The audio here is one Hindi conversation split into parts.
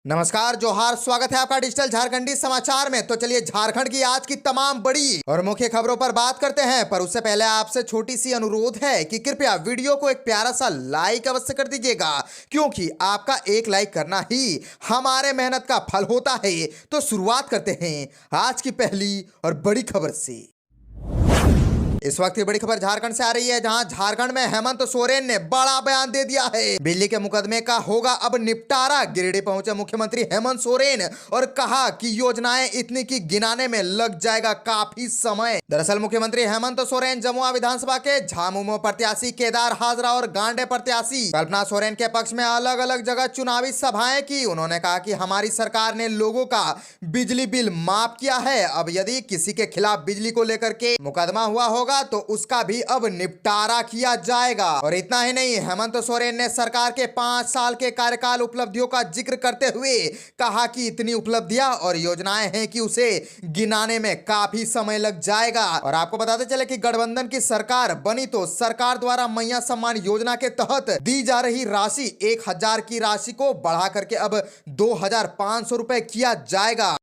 नमस्कार, जोहार, स्वागत है आपका डिजिटल झारखंडी समाचार में। तो चलिए झारखंड की आज की तमाम बड़ी और मुख्य खबरों पर बात करते हैं, पर उससे पहले आपसे छोटी सी अनुरोध है कि कृपया वीडियो को एक प्यारा सा लाइक अवश्य कर दीजिएगा, क्योंकि आपका एक लाइक करना ही हमारे मेहनत का फल होता है। तो शुरुआत करते हैं आज की पहली और बड़ी खबर से। इस वक्त की बड़ी खबर झारखंड से आ रही है, जहां झारखंड में हेमंत सोरेन ने बड़ा बयान दे दिया है। बिजली के मुकदमे का होगा अब निपटारा। गिरिडीह पहुंचे मुख्यमंत्री हेमंत सोरेन और कहा कि योजनाएं इतनी की गिनाने में लग जाएगा काफी समय। दरअसल मुख्यमंत्री हेमंत सोरेन जमुआ विधानसभा के झामुमो प्रत्याशी केदार हाजरा और गांडे प्रत्याशी कल्पना सोरेन के पक्ष में अलग अलग जगह चुनावी सभाएं की। उन्होंने कहा कि हमारी सरकार ने लोगों का बिजली बिल माफ किया है। अब यदि किसी के खिलाफ बिजली को लेकर के मुकदमा हुआ होगा तो उसका भी अब निपटारा किया जाएगा। और इतना ही नहीं, हेमंत सोरेन ने सरकार के 5 साल के कार्यकाल उपलब्धियों का जिक्र करते हुए कहा कि इतनी उपलब्धियां और योजनाएं हैं कि उसे गिनाने में काफी समय लग जाएगा। और आपको बताते चले कि गठबंधन की सरकार बनी तो सरकार द्वारा मैया सम्मान योजना के तहत दी जा रही राशि 1000 की राशि को बढ़ा करके अब 2500 रुपए किया जाएगा।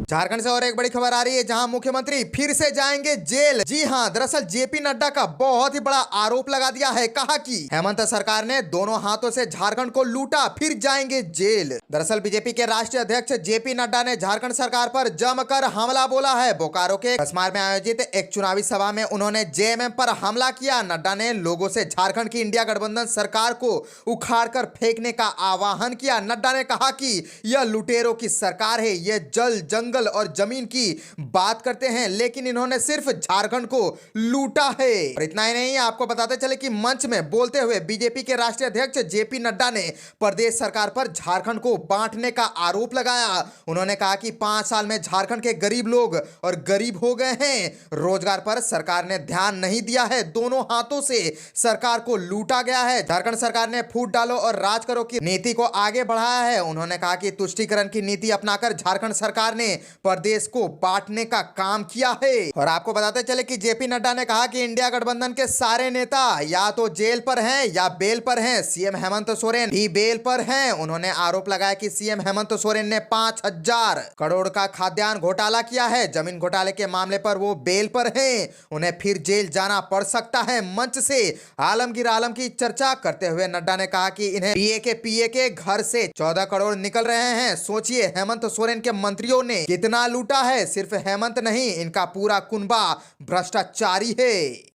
झारखंड से और एक बड़ी खबर आ रही है, जहां मुख्यमंत्री फिर से जाएंगे जेल। जी हां, दरअसल जेपी नड्डा का बहुत ही बड़ा आरोप लगा दिया है। कहा कि हेमंत सरकार ने दोनों हाथों से झारखंड को लूटा, फिर जाएंगे जेल। दरअसल बीजेपी के राष्ट्रीय अध्यक्ष जेपी नड्डा ने झारखंड सरकार पर जमकर हमला बोला है। बोकारो के कसमार में आयोजित एक चुनावी सभा में उन्होंने जेएमएम पर हमला किया। नड्डा ने लोगों से झारखंड की इंडिया गठबंधन सरकार को उखाड़ कर फेंकने का आह्वान किया। नड्डा ने कहा कि यह लुटेरों की सरकार है, यह जल जंगल और जमीन की बात करते हैं, लेकिन इन्होंने सिर्फ झारखंड को लूटा है। और इतना ही नहीं, आपको बताते चले कि मंच में बोलते हुए बीजेपी के राष्ट्रीय अध्यक्ष जेपी नड्डा ने प्रदेश सरकार पर झारखंड को बांटने का आरोप लगाया। उन्होंने कहा कि 5 साल में झारखंड के गरीब लोग और गरीब हो गए हैं। रोजगार पर सरकार ने ध्यान नहीं दिया है, दोनों हाथों से सरकार को लूटा गया है। झारखंड सरकार ने फूट डालो और राज करो की नीति को आगे बढ़ाया है। उन्होंने कहा कि तुष्टीकरण की नीति अपनाकर झारखंड सरकार ने प्रदेश को बांटने का काम किया है। और आपको बताते चले कि जेपी नड्डा ने कहा कि इंडिया गठबंधन के सारे नेता या तो जेल पर हैं या बेल पर हैं। सीएम हेमंत सोरेन भी बेल पर हैं। उन्होंने आरोप लगाया कि सीएम हेमंत सोरेन ने 5000 करोड़ का खाद्यान्न घोटाला किया है। जमीन घोटाले के मामले पर वो बेल पर हैं, उन्हें फिर जेल जाना पड़ सकता है। मंच से आलमगीर आलम की चर्चा करते हुए नड्डा ने कहा कि इन्हें पीए के घर से 14 करोड़ निकल रहे हैं। सोचिए, हेमंत सोरेन के मंत्रियों ने कितना लूटा है। सिर्फ हेमंत नहीं, इनका पूरा कुनबा भ्रष्टाचारी है।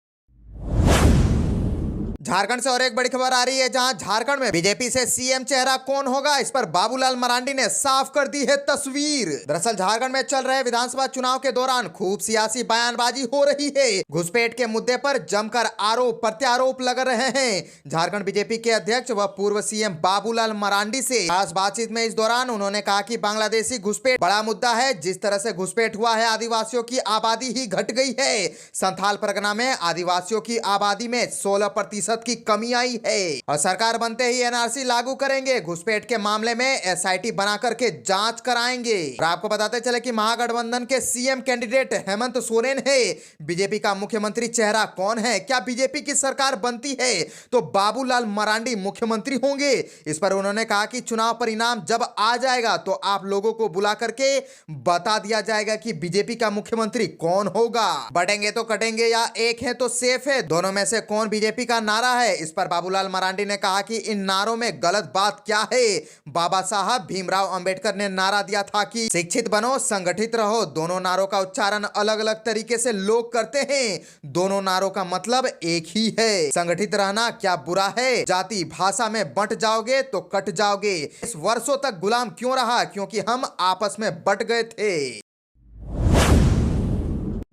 झारखंड से और एक बड़ी खबर आ रही है, जहां झारखंड में बीजेपी से सीएम चेहरा कौन होगा, इस पर बाबूलाल मरांडी ने साफ कर दी है तस्वीर। दरअसल झारखंड में चल रहे विधानसभा चुनाव के दौरान खूब सियासी बयानबाजी हो रही है। घुसपैठ के मुद्दे पर जमकर आरोप प्रत्यारोप लग रहे हैं। झारखंड बीजेपी के अध्यक्ष व पूर्व सीएम बाबूलाल मरांडी से खास बातचीत में इस दौरान उन्होंने कहा कि बांग्लादेशी घुसपैठ बड़ा मुद्दा है। जिस तरह से घुसपैठ हुआ है, आदिवासियों की आबादी ही घट गई है। संथाल परगना में आदिवासियों की आबादी में 16% की कमी आई है और सरकार बनते ही एनआरसी लागू करेंगे। घुसपैठ के मामले में एसआईटी बना करके जांच कराएंगे। और आपको बताते चले कि महागठबंधन के सीएम कैंडिडेट हेमंत सोरेन है। बीजेपी का मुख्यमंत्री चेहरा कौन है? क्या बीजेपी की सरकार बनती है तो बाबूलाल मरांडी मुख्यमंत्री होंगे? इस पर उन्होंने कहा कि चुनाव परिणाम जब आ जाएगा तो आप लोगों को बुला करके बता दिया जाएगा कि बीजेपी का मुख्यमंत्री कौन होगा। बटेंगे तो कटेंगे या एक है तो सेफ है, दोनों में से कौन बीजेपी का नारा है? इस पर बाबूलाल मरांडी ने कहा कि इन नारों में गलत बात क्या है। बाबा साहब भीमराव अंबेडकर ने नारा दिया था कि शिक्षित बनो, संगठित रहो। दोनों नारों का उच्चारण अलग अलग तरीके से लोग करते हैं, दोनों नारों का मतलब एक ही है। संगठित रहना क्या बुरा है? जाति भाषा में बंट जाओगे तो कट जाओगे। इस वर्षों तक गुलाम क्यों रहा? क्योंकि हम आपस में बट गए थे।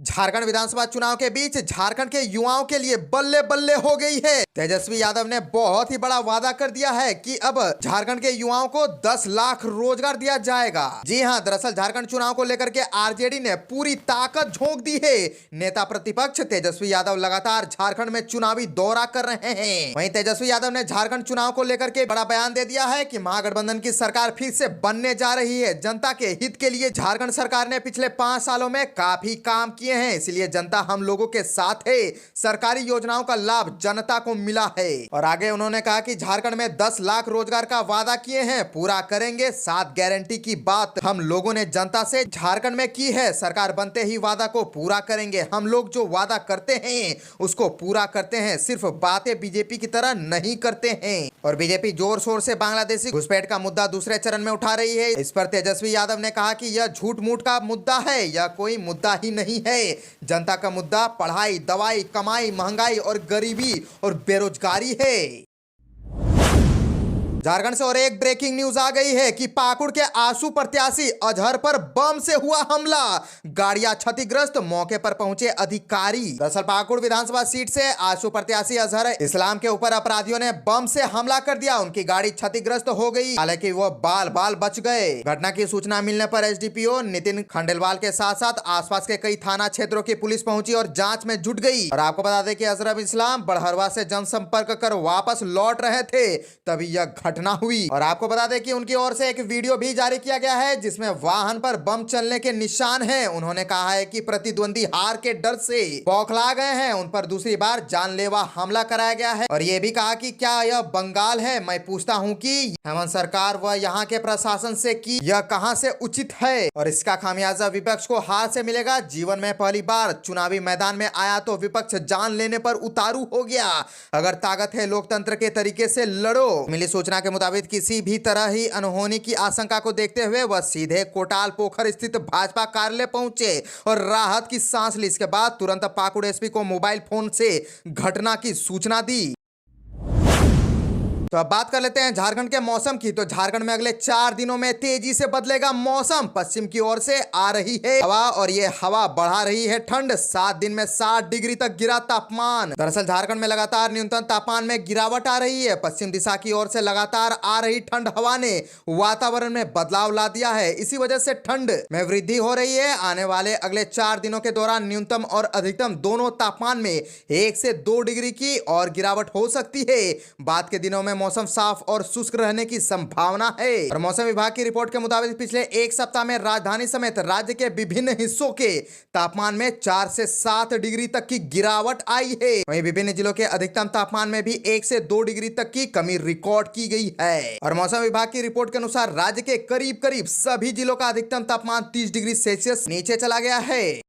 झारखंड विधानसभा चुनाव के बीच झारखंड के युवाओं के लिए बल्ले बल्ले हो गई है। तेजस्वी यादव ने बहुत ही बड़ा वादा कर दिया है कि अब झारखंड के युवाओं को 10 लाख रोजगार दिया जाएगा। जी हां, दरअसल झारखंड चुनाव को लेकर के आरजेडी ने पूरी ताकत झोंक दी है। नेता प्रतिपक्ष तेजस्वी यादव लगातार झारखंड में चुनावी दौरा कर रहे हैं। वहीं तेजस्वी यादव ने झारखंड चुनाव को लेकर के बड़ा बयान दे दिया है कि महागठबंधन की सरकार फिर से बनने जा रही है। जनता के हित के लिए झारखंड सरकार ने पिछले 5 सालों में काफी काम किए हैं, इसलिए जनता हम लोगों के साथ है। सरकारी योजनाओं का लाभ जनता को मिला है। और आगे उन्होंने कहा कि झारखंड में 10 लाख रोजगार का वादा किए हैं, पूरा करेंगे। 7 गारंटी की बात हम लोगों ने जनता से झारखंड में की है। सरकार बनते ही वादा को पूरा करेंगे। हम लोग जो वादा करते हैं उसको पूरा करते हैं, सिर्फ बातें बीजेपी की तरह नहीं करते हैं। और बीजेपी जोर शोर से बांग्लादेशी घुसपैठ का मुद्दा दूसरे चरण में उठा रही है। इस पर तेजस्वी यादव ने कहा कि यह झूठ मूठ का मुद्दा है, यह कोई मुद्दा ही नहीं है। जनता का मुद्दा पढ़ाई, दवाई, कमाई, महंगाई और गरीबी और बेरोजगारी है। झारखंड से और एक ब्रेकिंग न्यूज आ गई है कि पाकुड़ के आशु प्रत्याशी अजहर पर बम से हुआ हमला, गाड़ियां क्षतिग्रस्त, मौके पर पहुंचे अधिकारी। दरअसल पाकुड़ विधानसभा सीट से आशु प्रत्याशी अजहर इस्लाम के ऊपर अपराधियों ने बम से हमला कर दिया। उनकी गाड़ी क्षतिग्रस्त हो गई, हालांकि वो बाल बाल बच गए। घटना की सूचना मिलने पर एसडीपीओ नितिन खंडेलवाल के साथ साथ आसपास के कई थाना क्षेत्रों की पुलिस पहुंची और जांच में जुट गई। और आपको बता दें कि अजहर इस्लाम बड़हरवा से जनसंपर्क कर वापस लौट रहे थे, तभी यह घटना हुई। और आपको बता दें कि उनकी ओर से एक वीडियो भी जारी किया गया है जिसमें वाहन पर बम चलने के निशान हैं। उन्होंने कहा है कि प्रतिद्वंदी हार के डर से बौखला गए हैं, उन पर दूसरी बार जानलेवा हमला कराया गया है। और ये भी कहा कि क्या यह बंगाल है? मैं पूछता हूं कि हेमंत सरकार व यहाँ के प्रशासन से कि यह कहां से उचित है और इसका खामियाजा विपक्ष को हार से मिलेगा। जीवन में पहली बार चुनावी मैदान में आया तो विपक्ष जान लेने पर उतारू हो गया। अगर ताकत है लोकतंत्र के तरीके से लड़ो। मिली सूचना के मुताबिक किसी भी तरह ही अनहोनी की आशंका को देखते हुए वह सीधे कोटाल पोखर स्थित भाजपा कार्यालय पहुंचे और राहत की सांस ली। इसके बाद तुरंत पाकुड़ एसपी को मोबाइल फोन से घटना की सूचना दी। तो अब बात कर लेते हैं झारखंड के मौसम की। तो झारखंड में अगले 4 दिनों में तेजी से बदलेगा मौसम। पश्चिम की ओर से आ रही है हवा और ये हवा बढ़ा रही है ठंड। 7 दिन में 60 डिग्री तक गिरा तापमान। दरअसल झारखंड में लगातार न्यूनतम तापमान में गिरावट आ रही है। पश्चिम दिशा की ओर से लगातार आ रही ठंड हवा ने वातावरण में बदलाव ला दिया है। इसी वजह से ठंड में वृद्धि हो रही है। आने वाले अगले 4 दिनों के दौरान न्यूनतम और अधिकतम दोनों तापमान में 1 से 2 डिग्री की और गिरावट हो सकती है। बाद के दिनों में मौसम साफ और शुष्क रहने की संभावना है। और मौसम विभाग की रिपोर्ट के मुताबिक पिछले एक सप्ताह में राजधानी समेत राज्य के विभिन्न हिस्सों के तापमान में 4 से 7 डिग्री तक की गिरावट आई है। वहीं विभिन्न जिलों के अधिकतम तापमान में भी 1 से 2 डिग्री तक की कमी रिकॉर्ड की गई है। और मौसम विभाग की रिपोर्ट के अनुसार राज्य के करीब करीब सभी जिलों का अधिकतम तापमान 30 डिग्री सेल्सियस नीचे चला गया है।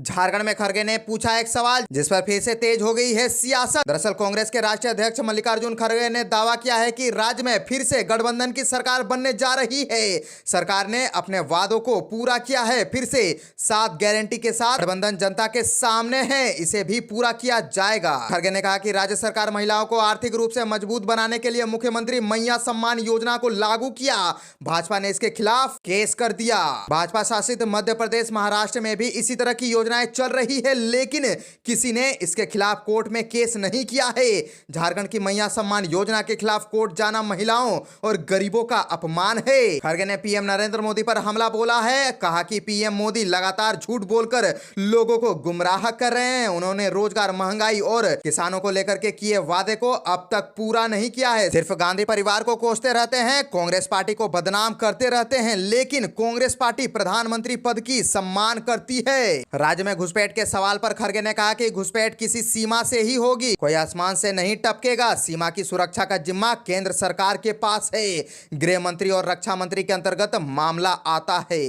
झारखंड में खड़गे ने पूछा एक सवाल जिस पर फिर से तेज हो गई है सियासत। दरअसल कांग्रेस के राष्ट्रीय अध्यक्ष मल्लिकार्जुन खड़गे ने दावा किया है कि राज्य में फिर से गठबंधन की सरकार बनने जा रही है। सरकार ने अपने वादों को पूरा किया है। फिर से 7 गारंटी के साथ गठबंधन जनता के सामने है, इसे भी पूरा किया जाएगा। खड़गे ने कहा कि राज्य सरकार महिलाओं को आर्थिक रूप से मजबूत बनाने के लिए मुख्यमंत्री मैया सम्मान योजना को लागू किया। भाजपा ने इसके खिलाफ केस कर दिया। भाजपा शासित मध्य प्रदेश, महाराष्ट्र में भी इसी तरह की योजनाएं चल रही है, लेकिन किसी ने इसके खिलाफ कोर्ट में केस नहीं किया है। झारखंड की मैया सम्मान योजना के खिलाफ कोर्ट जाना महिलाओं और गरीबों का अपमान है। खड़गे ने पीएम नरेंद्र मोदी पर हमला बोला है। कहा कि पीएम मोदी लगातार झूठ बोलकर लोगों को गुमराह कर रहे हैं। उन्होंने रोजगार, महंगाई और किसानों को लेकर के किए वादे को अब तक पूरा नहीं किया है। सिर्फ गांधी परिवार को कोसते रहते हैं, कांग्रेस पार्टी को बदनाम करते रहते हैं, लेकिन कांग्रेस पार्टी प्रधानमंत्री पद की सम्मान करती है। राज्य में घुसपैठ के सवाल पर खड़गे ने कहा कि घुसपैठ किसी सीमा से ही होगी, कोई आसमान से नहीं टपकेगा। सीमा की सुरक्षा का जिम्मा केंद्र सरकार के पास है। गृह मंत्री और रक्षा मंत्री के अंतर्गत मामला आता है।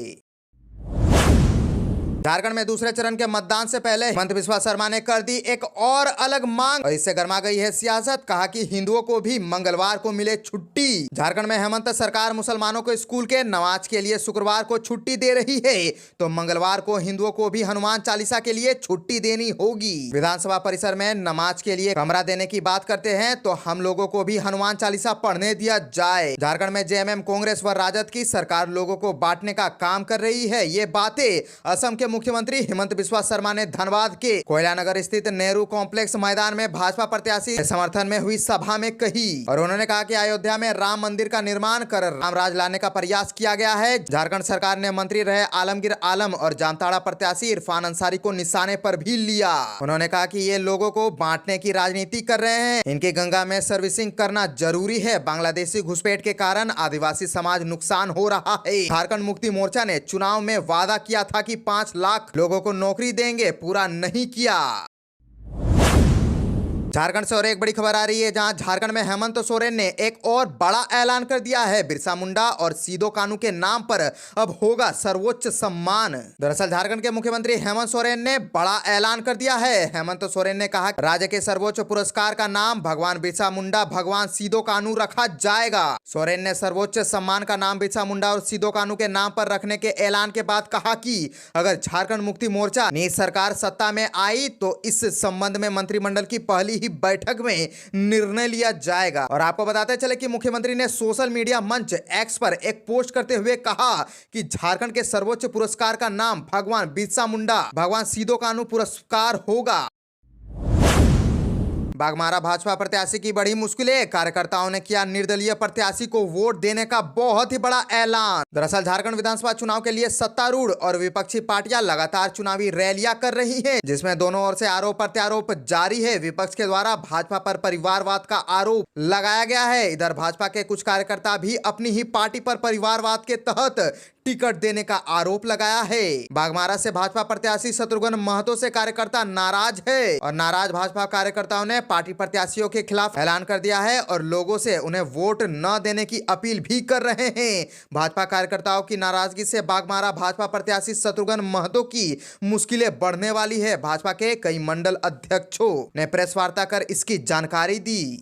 झारखंड में दूसरे चरण के मतदान से पहले हेमंत बिस्वा शर्मा ने कर दी एक और अलग मांग और इससे गर्मा गई है सियासत। कहा कि हिंदुओं को भी मंगलवार को मिले छुट्टी। झारखंड में हेमंत सरकार मुसलमानों को स्कूल के नमाज के लिए शुक्रवार को छुट्टी दे रही है, तो मंगलवार को हिंदुओं को भी हनुमान चालीसा के लिए छुट्टी देनी होगी। विधानसभा परिसर में नमाज के लिए कमरा देने की बात करते हैं तो हम लोगों को भी हनुमान चालीसा पढ़ने दिया जाए। झारखंड में जेएमएम, कांग्रेस व राजद की सरकार लोगों को बांटने का काम कर रही है। ये बातें असम के मुख्यमंत्री हेमंत बिस्वा शर्मा ने धनबाद के कोयलानगर स्थित नेहरू कॉम्प्लेक्स मैदान में भाजपा प्रत्याशी के समर्थन में हुई सभा में कही। और उन्होंने कहा कि अयोध्या में राम मंदिर का निर्माण कर राम राज लाने का प्रयास किया गया है। झारखंड सरकार ने मंत्री रहे आलमगीर आलम और जामताड़ा प्रत्याशी इरफान अंसारी को निशाने पर भी लिया। उन्होंने कहा कि ये लोगों को बांटने की राजनीति कर रहे हैं, इनके गंगा में सर्विसिंग करना जरूरी है। बांग्लादेशी घुसपैठ के कारण आदिवासी समाज नुकसान हो रहा है। झारखंड मुक्ति मोर्चा ने चुनाव में वादा किया था कि 5 लाख लोगों को नौकरी देंगे पूरा नहीं किया। झारखंड से और एक बड़ी खबर आ रही है, जहां झारखंड में हेमंत सोरेन ने एक और बड़ा ऐलान कर दिया है। बिरसा मुंडा और सीदो कानू के नाम पर अब होगा सर्वोच्च सम्मान। दरअसल झारखंड के मुख्यमंत्री हेमंत सोरेन ने बड़ा ऐलान कर दिया है। हेमंत सोरेन ने कहा राज्य के सर्वोच्च पुरस्कार का नाम भगवान बिरसा मुंडा भगवान सीदो कानू रखा जाएगा। सोरेन ने सर्वोच्च सम्मान का नाम बिरसा मुंडा और सीदो कानू के नाम पर रखने के ऐलान के बाद कहा कि अगर झारखंड मुक्ति मोर्चा नीच सरकार सत्ता में आई तो इस संबंध में मंत्रिमंडल की पहली ही बैठक में निर्णय लिया जाएगा। और आपको बताते चले कि मुख्यमंत्री ने सोशल मीडिया मंच एक्स पर एक पोस्ट करते हुए कहा कि झारखंड के सर्वोच्च पुरस्कार का नाम भगवान बिरसा मुंडा भगवान सीदो कानू पुरस्कार होगा। बाघमारा भाजपा प्रत्याशी की बड़ी मुश्किलें, कार्यकर्ताओं ने किया निर्दलीय प्रत्याशी को वोट देने का बहुत ही बड़ा ऐलान। दरअसल झारखंड विधानसभा चुनाव के लिए सत्तारूढ़ और विपक्षी पार्टियां लगातार चुनावी रैलियां कर रही हैं, जिसमें दोनों ओर से आरोप प्रत्यारोप जारी है। विपक्ष के द्वारा भाजपा पर परिवारवाद का आरोप लगाया गया है। इधर भाजपा के कुछ कार्यकर्ता भी अपनी ही पार्टी पर परिवारवाद के तहत टिकट देने का आरोप लगाया है। बाघमारा से भाजपा प्रत्याशी शत्रुघ्न महतो से कार्यकर्ता नाराज है और नाराज भाजपा कार्यकर्ताओं ने पार्टी प्रत्याशियों के खिलाफ ऐलान कर दिया है और लोगों से उन्हें वोट न देने की अपील भी कर रहे हैं। भाजपा कार्यकर्ताओं की नाराजगी से बाघमारा भाजपा प्रत्याशी शत्रुघ्न महतो की मुश्किलें बढ़ने वाली है। भाजपा के कई मंडल अध्यक्षों ने प्रेस वार्ता कर इसकी जानकारी दी।